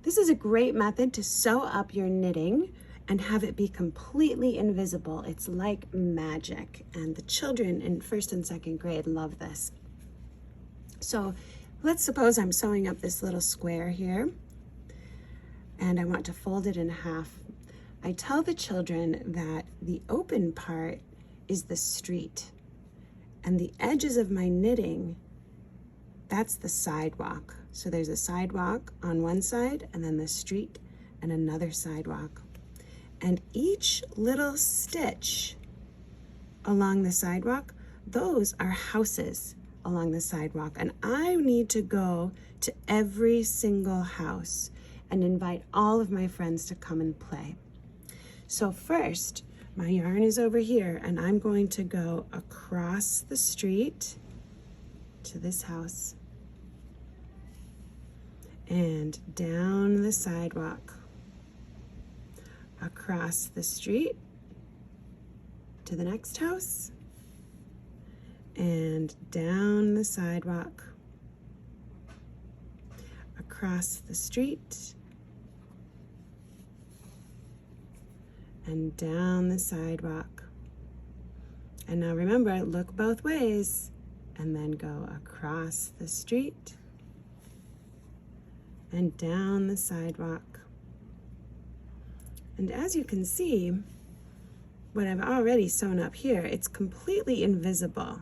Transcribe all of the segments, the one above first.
This is a great method to sew up your knitting and have it be completely invisible. It's like magic, and the children in 1st and 2nd grade love this. So let's suppose I'm sewing up this little square here, and I want to fold it in half. I tell the children that the open part is the street, and the edges of my knitting, that's the sidewalk. So there's a sidewalk on one side, and then the street and another sidewalk. And each little stitch along the sidewalk, those are houses along the sidewalk. And I need to go to every single house and invite all of my friends to come and play. So first, my yarn is over here, and I'm going to go across the street to this house and down the sidewalk, across the street to the next house, and down the sidewalk, across the street, and down the sidewalk. And now remember, look both ways, and then go across the street and down the sidewalk. And as you can see, what I've already sewn up here, it's completely invisible,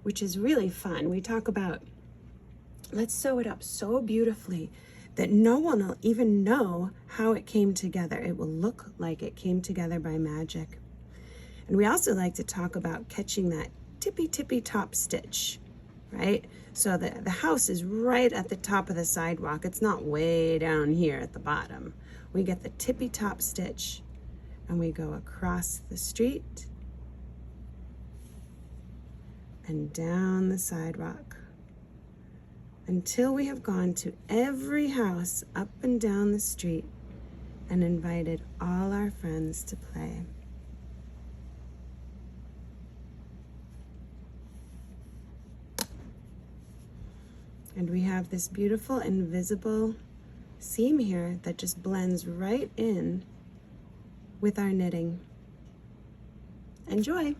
which is really fun. We talk about, let's sew it up so beautifully that no one will even know how it came together. It will look like it came together by magic. And we also like to talk about catching that tippy top stitch, right? So the house is right at the top of the sidewalk. It's not way down here at the bottom. We get the tippy top stitch, and we go across the street and down the sidewalk until we have gone to every house up and down the street and invited all our friends to play. And we have this beautiful invisible seam here that just blends right in with our knitting. Enjoy!